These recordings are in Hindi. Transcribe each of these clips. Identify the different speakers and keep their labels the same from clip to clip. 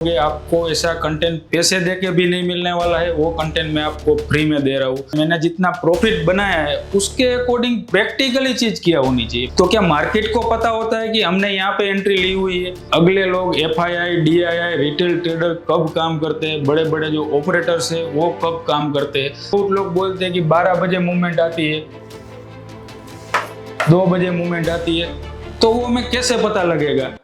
Speaker 1: कि आपको ऐसा कंटेंट पैसे दे के भी नहीं मिलने वाला है, वो कंटेंट मैं आपको फ्री में दे रहा हूँ। मैंने जितना प्रॉफिट बनाया है उसके अकॉर्डिंग प्रैक्टिकली चीज किया होनी चाहिए। तो क्या मार्केट को पता होता है कि हमने यहाँ पे एंट्री ली हुई है, अगले लोग FII, DII, रिटेल ट्रेडर कब काम करते हैं, बड़े बड़े जो ऑपरेटर्स है वो कब काम करते हैं। बहुत लोग बोलते हैं कि 12 बजे मूवमेंट आती है, 2 बजे मूवमेंट आती है, तो वो हमें कैसे पता लगेगा।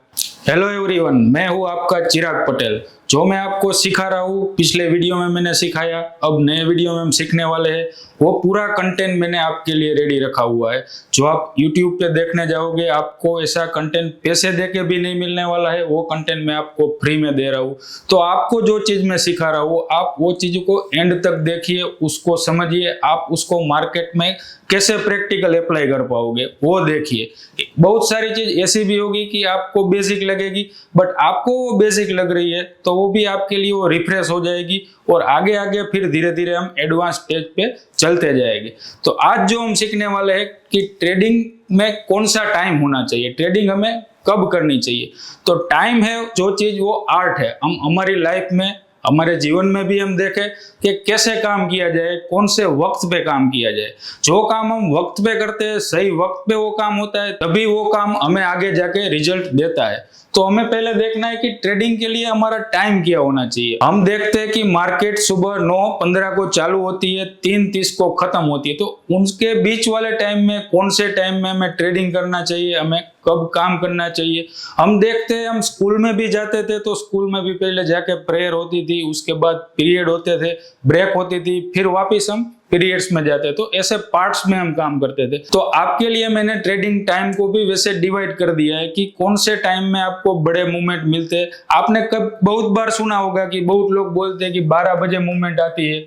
Speaker 1: हेलो एवरीवन, मैं हूँ आपका चिराग पटेल। जो मैं आपको सिखा रहा हूँ पिछले वीडियो में मैंने सिखाया, अब नए वीडियो में हम सीखने वाले हैं, वो पूरा कंटेंट मैंने आपके लिए रेडी रखा हुआ है। जो आप YouTube पे देखने जाओगे, आपको ऐसा कंटेंट पैसे दे के भी नहीं मिलने वाला है, वो कंटेंट मैं आपको फ्री में दे रहा हूँ। तो आपको जो चीज मैं सिखा रहा हूँ, आप वो चीज को एंड तक देखिए, उसको समझिए, आप उसको मार्केट में कैसे प्रैक्टिकल अप्लाई कर पाओगे वो देखिए। बहुत सारी चीज ऐसी भी होगी कि आपको बेसिक लगेगी, बट आपको वो बेसिक लग रही है तो वो भी आपके लिए वो रिफ्रेश हो जाएगी, और आगे आगे फिर धीरे धीरे हम एडवांस स्टेज पे चलते जाएंगे। तो आज जो हम सीखने वाले हैं कि ट्रेडिंग में कौन सा टाइम होना चाहिए, ट्रेडिंग हमें कब करनी चाहिए। तो टाइम है जो चीज, वो आर्ट है। हम हमारी लाइफ में, हमारे जीवन में भी हम देखें कि कैसे काम किया जाए, कौन से वक्त पे काम किया जाए। जो काम हम वक्त पे करते हैं, सही वक्त पे वो काम होता है, तभी वो काम हमें आगे जाके रिजल्ट देता है। तो हमें पहले देखना है कि ट्रेडिंग के लिए हमारा टाइम क्या होना चाहिए। हम देखते हैं कि मार्केट सुबह 9:15 को चालू होती है, 3:30 को खत्म होती है। तो उनके बीच वाले टाइम में, कौन से टाइम में हमें ट्रेडिंग करना चाहिए, हमें कब काम करना चाहिए। हम देखते हैं, हम स्कूल में भी जाते थे तो स्कूल में भी पहले जाके प्रेयर होती थी, उसके बाद पीरियड होते थे, ब्रेक होती थी, फिर वापस हम पीरियड्स में जाते, तो ऐसे पार्ट्स में हम काम करते थे। तो आपके लिए मैंने ट्रेडिंग टाइम को भी वैसे डिवाइड कर दिया है कि कौन से टाइम में आपको बड़े मूवमेंट मिलते हैं। आपने कब बहुत बार सुना होगा कि बहुत लोग बोलते हैं कि 12 बजे मूवमेंट आती है,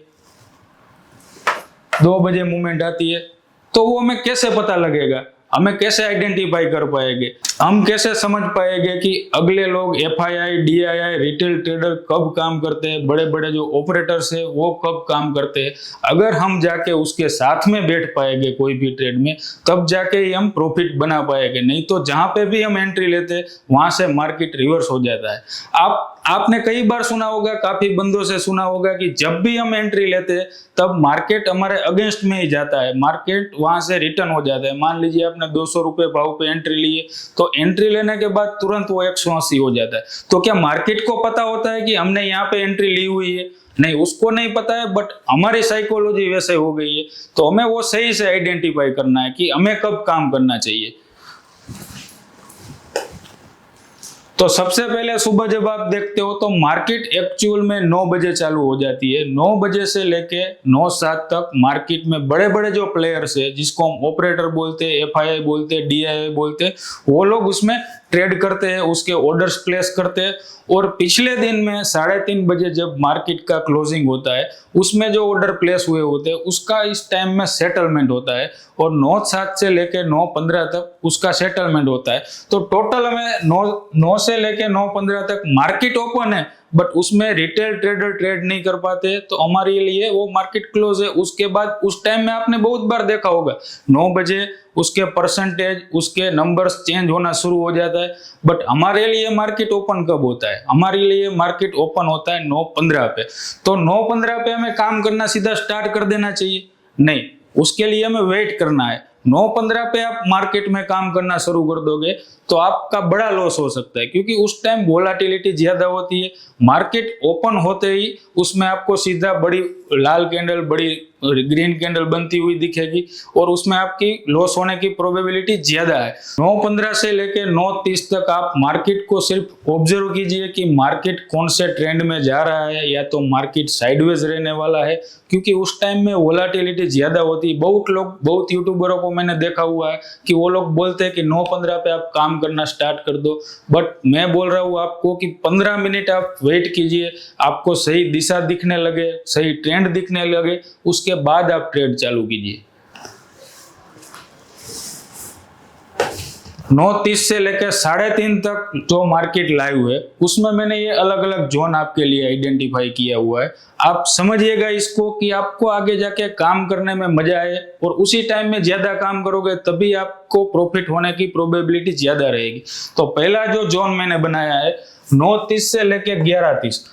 Speaker 1: 2 बजे मूवमेंट आती है, तो वो हमें कैसे पता लगेगा, हमें कैसे आइडेंटिफाई कर पाएंगे, हम कैसे समझ पाएंगे कि अगले लोग FII, DII, रिटेल ट्रेडर कब काम करते हैं, बड़े बड़े जो ऑपरेटर्स है वो कब काम करते हैं। अगर हम जाके उसके साथ में बैठ पाएंगे कोई भी ट्रेड में, तब जाके ही हम प्रॉफिट बना पाएंगे। नहीं तो जहां पे भी हम एंट्री लेते हैं वहां से मार्केट रिवर्स हो जाता है। आपने कई बार सुना होगा, काफी बंदों से सुना होगा कि जब भी हम एंट्री लेते हैं तब मार्केट हमारे अगेंस्ट में ही जाता है, मार्केट वहां से रिटर्न हो जाता है। मान लीजिए आपने 200 रुपए भाव पे एंट्री ली है, तो एंट्री लेने के बाद तुरंत वो 180 हो जाता है। तो क्या मार्केट को पता होता है कि हमने यहाँ पे एंट्री ली हुई है? नहीं, उसको नहीं पता है, बट हमारी साइकोलॉजी वैसे हो गई है। तो हमें वो सही से आइडेंटिफाई करना है कि हमें कब काम करना चाहिए। तो सबसे पहले सुबह जब आप देखते हो तो मार्केट एक्चुअल में 9 बजे चालू हो जाती है। 9 बजे से लेके 9:07 तक मार्केट में बड़े बड़े जो प्लेयर्स है, जिसको हम ऑपरेटर बोलते हैं, FII बोलते हैं, DII बोलते हैं, वो लोग उसमें ट्रेड करते हैं, उसके ऑर्डर्स प्लेस करते हैं। और पिछले दिन में 3:30 बजे जब मार्केट का क्लोजिंग होता है, उसमें जो ऑर्डर प्लेस हुए होते हैं उसका इस टाइम में सेटलमेंट होता है, और 9:07 से लेके 9:15 तक उसका सेटलमेंट होता है। तो टोटल हमें 9 से लेके 9:15 तक मार्केट ओपन है, बट उसमें रिटेल ट्रेडर ट्रेड नहीं कर पाते, तो हमारे लिए वो मार्केट क्लोज है। उसके बाद उस टाइम में आपने बहुत बार देखा होगा, 9 बजे उसके परसेंटेज, उसके नंबर्स चेंज होना शुरू हो जाता है। बट हमारे लिए मार्केट ओपन कब होता है? हमारे लिए मार्केट ओपन होता है 9:15 पे। तो 9:15 पे हमें काम करना सीधा स्टार्ट कर देना चाहिए? नहीं, उसके लिए हमें वेट करना है। 9:15 पे आप मार्केट में काम करना शुरू कर दोगे तो आपका बड़ा लॉस हो सकता है, क्योंकि उस टाइम वोलाटिलिटी ज्यादा होती है। मार्केट ओपन होते ही उसमें आपको सीधा बड़ी लाल कैंडल, बड़ी ग्रीन कैंडल बनती हुई दिखेगी, और उसमें आपकी लॉस होने की प्रोबेबिलिटी ज्यादा है। 9:15 से लेके 9:30 तक आप मार्केट को सिर्फ ऑब्जर्व कीजिए कि मार्केट कौन से ट्रेंड में जा रहा है, या तो मार्केट साइडवेज रहने वाला है, क्योंकि उस टाइम में वोलाटिलिटी ज्यादा होती है। बहुत यूट्यूबरों को मैंने देखा हुआ है कि वो लोग बोलते हैं कि 9:15 पे आप काम करना स्टार्ट कर दो, बट मैं बोल रहा हूँ आपको कि 15 मिनट आप वेट कीजिए, आपको सही दिशा दिखने लगे, सही ट्रेंड दिखने लगे, उसके बाद आप ट्रेड चालू कीजिए। 9:30 से लेकर 3:30 तक जो मार्केट लाइव है, उसमें मैंने ये अलग अलग जोन आपके लिए आइडेंटिफाई किया हुआ है। आप समझिएगा इसको कि आपको आगे जाके काम करने में मजा आए, और उसी टाइम में ज्यादा काम करोगे तभी आपको प्रॉफिट होने की प्रोबेबिलिटी ज्यादा रहेगी। तो पहला जो जोन मैंने बनाया है 9:30 से लेके 11:30,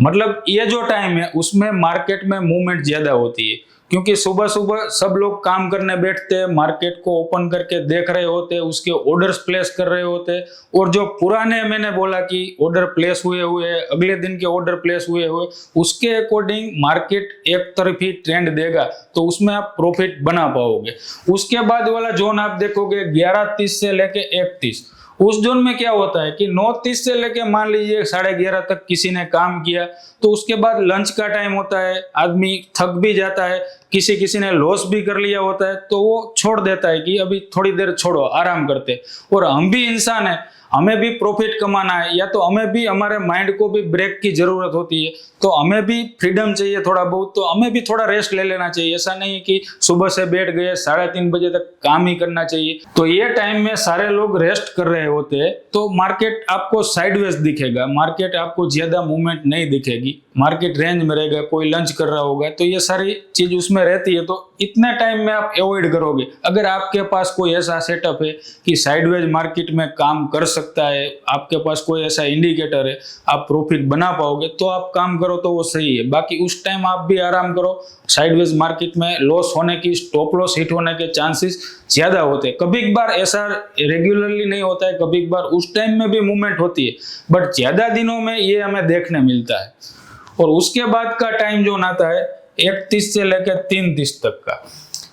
Speaker 1: मतलब ये जो टाइम है उसमें मार्केट में मूवमेंट ज्यादा होती है, क्योंकि सुबह सुबह सब लोग काम करने बैठते हैं, मार्केट को ओपन करके देख रहे होते हैं, उसके ऑर्डर्स प्लेस कर रहे होते हैं, और जो पुराने मैंने बोला कि ऑर्डर प्लेस हुए हुए अगले दिन के ऑर्डर प्लेस हुए हुए उसके अकॉर्डिंग मार्केट एक तरफी ट्रेंड देगा, तो उसमें आप प्रॉफिट बना पाओगे। उसके बाद वाला जोन आप देखोगे 11:30 से लेके 1:30, उस जोन में क्या होता है कि 9:30 से लेके मान लीजिए 11:30 तक किसी ने काम किया, तो उसके बाद लंच का टाइम होता है, आदमी थक भी जाता है, किसी ने लॉस भी कर लिया होता है, तो वो छोड़ देता है कि अभी थोड़ी देर छोड़ो, आराम करते। और हम भी इंसान है, हमें भी प्रॉफिट कमाना है, या तो हमें भी हमारे माइंड को भी ब्रेक की जरूरत होती है, तो हमें भी फ्रीडम चाहिए थोड़ा बहुत, तो हमें भी थोड़ा रेस्ट ले लेना चाहिए। ऐसा नहीं है कि सुबह से बैठ गए 3:30 बजे तक काम ही करना चाहिए। तो ये टाइम में सारे लोग रेस्ट कर रहे होते हैं, तो मार्केट आपको साइडवेज दिखेगा, मार्केट आपको ज्यादा मूवमेंट नहीं दिखेगी, मार्केट रेंज में रहेगा, कोई लंच कर रहा होगा, तो ये सारी चीज उसमें रहती है। तो इतने टाइम में आप अवॉइड करोगे। अगर आपके पास कोई ऐसा सेटअप है कि साइडवेज मार्केट में काम कर सकता है, आपके पास कोई ऐसा इंडिकेटर है, आप प्रॉफिट बना पाओगे, तो आप काम करो, तो वो सही है। बाकी उस टाइम आप भी आराम करो। साइडवेज मार्केट में लॉस होने की, स्टॉप लॉस हिट होने के चांसेस ज्यादा होते हैं। कभी कभार ऐसा रेगुलरली नहीं होता है, कभी कभार उस टाइम में भी मूवमेंट होती है, बट ज्यादा दिनों में ये हमें देखने मिलता है। और उसके बाद का टाइम जो आता है 1:30 से लेकर 3:30 तक का,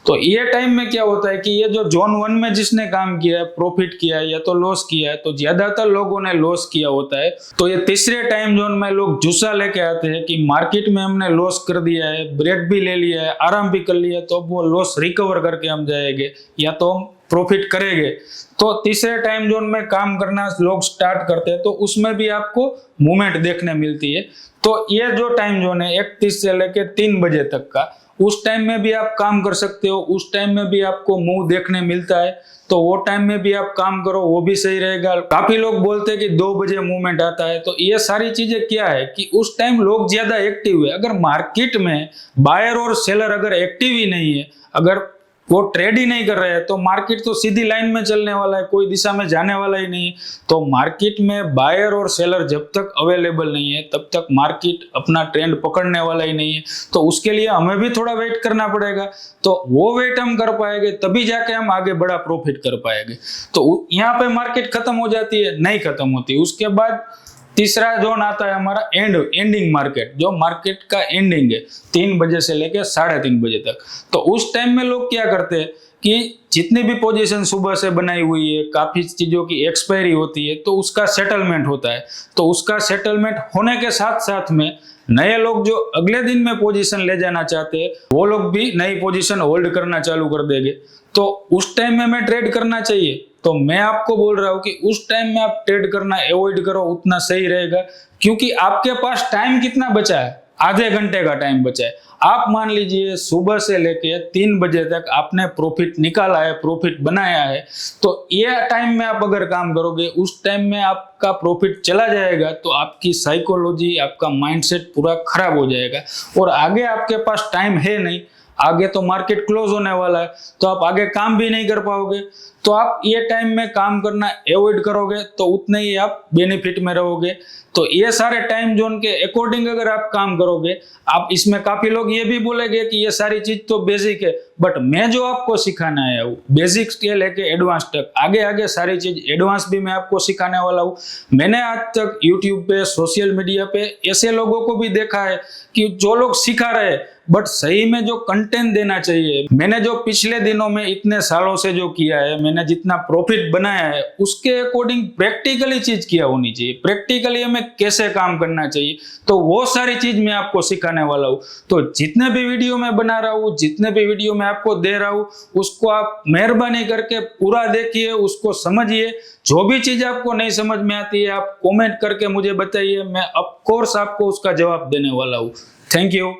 Speaker 1: तो ये टाइम में क्या होता है कि ये जो जोन 1 में जिसने काम किया है, प्रॉफिट किया है या तो लॉस किया है, तो ज्यादातर लोगों ने लॉस किया होता है। तो ये तीसरे टाइम जोन में लोग जुस्सा लेके आते हैं कि मार्केट में हमने लॉस कर दिया है, ब्रेक भी ले लिया है, आराम भी कर लिया है, तो वो लॉस रिकवर करके हम जाएंगे या तो हम प्रॉफिट करेंगे। तो तीसरे टाइम जोन में काम करना लोग स्टार्ट करते हैं, तो उसमें भी आपको मूवमेंट देखने मिलती है। तो ये जो टाइम जोन है 1:30 से लेके 3 बजे तक का, उस टाइम में भी आप काम कर सकते हो, उस टाइम में भी आपको मूव देखने मिलता है, तो वो टाइम में भी आप काम करो, वो भी सही रहेगा। काफी लोग बोलते हैं कि 2 बजे मूवमेंट आता है, तो ये सारी चीजें क्या है कि उस टाइम लोग ज्यादा एक्टिव है। अगर मार्केट में बायर और सेलर अगर एक्टिव ही नहीं है, अगर वो ट्रेड ही नहीं कर रहे हैं, तो मार्केट तो सीधी लाइन में चलने वाला है, कोई दिशा में जाने वाला ही नहीं है। तो मार्केट में बायर और सेलर जब तक अवेलेबल नहीं है, तब तक मार्केट अपना ट्रेंड पकड़ने वाला ही नहीं है। तो उसके लिए हमें भी थोड़ा वेट करना पड़ेगा, तो वो वेट हम कर पाएंगे, तभी जाके हम आगे बड़ा प्रॉफिट कर पाएंगे। तो यहाँ पे मार्केट खत्म हो जाती है, नहीं खत्म होती। उसके बाद तीसरा जोन आता है हमारा एंडिंग मार्केट, जो मार्केट का एंडिंग है 3 बजे से लेकर 3:30 बजे तक। तो उस टाइम में लोग क्या करते हैं कि जितनी भी पोजीशन सुबह से बनाई हुई है, काफी चीजों की एक्सपायरी होती है, तो उसका सेटलमेंट होता है। तो उसका सेटलमेंट होने के साथ साथ में नए लोग जो अगले दिन में पोजीशन ले जाना चाहते हैं, वो लोग भी नई पोजीशन होल्ड करना चालू कर देंगे। तो उस टाइम में हमें ट्रेड करना चाहिए। तो मैं आपको बोल रहा हूं कि उस टाइम में आप ट्रेड करना अवॉइड करो, उतना सही रहेगा, क्योंकि आपके पास टाइम कितना बचा है, आधे घंटे का टाइम बचा है। आप मान लीजिए सुबह से लेके 3 बजे तक आपने प्रॉफिट निकाला है, प्रॉफिट बनाया है, तो ये टाइम में आप अगर काम करोगे, उस टाइम में आपका प्रॉफिट चला जाएगा, तो आपकी साइकोलॉजी, आपका माइंडसेट पूरा खराब हो जाएगा। और आगे आपके पास टाइम है नहीं, आगे तो मार्केट क्लोज होने वाला है, तो आप आगे काम भी नहीं कर पाओगे। तो आप ये टाइम में काम करना अवॉइड करोगे, तो उतने ही आप बेनिफिट में रहोगे। तो ये सारे टाइम जोन के अकॉर्डिंग अगर आप काम करोगे, आप इसमें काफी लोग ये भी बोलेंगे कि ये सारी चीज तो बेसिक है, बट मैं जो आपको सिखाना है वो बेसिक से लेके एडवांस तक, आगे आगे सारी चीज एडवांस भी मैं आपको सिखाने वाला हूँ। मैंने आज तक यूट्यूब पे, सोशल मीडिया पे ऐसे लोगों को भी देखा है कि जो लोग सिखा रहे हैं, बट सही में जो कंटेंट देना चाहिए, मैंने जो पिछले दिनों में इतने सालों से जो किया है, मैंने जितना प्रॉफिट बनाया है, उसके अकॉर्डिंग प्रैक्टिकली चीज किया होनी चाहिए, प्रैक्टिकली हमें कैसे काम करना चाहिए, तो वो सारी चीज मैं आपको सिखाने वाला हूँ। तो जितने भी वीडियो मैं बना रहा हूँ, जितने भी वीडियो मैं आपको दे रहा हूँ, उसको आप मेहरबानी करके पूरा देखिए, उसको समझिए। जो भी चीज आपको नहीं समझ में आती है, आप कमेंट करके मुझे बताइए, मैं ऑफ कोर्स आपको उसका जवाब देने वाला हूँ। Thank you.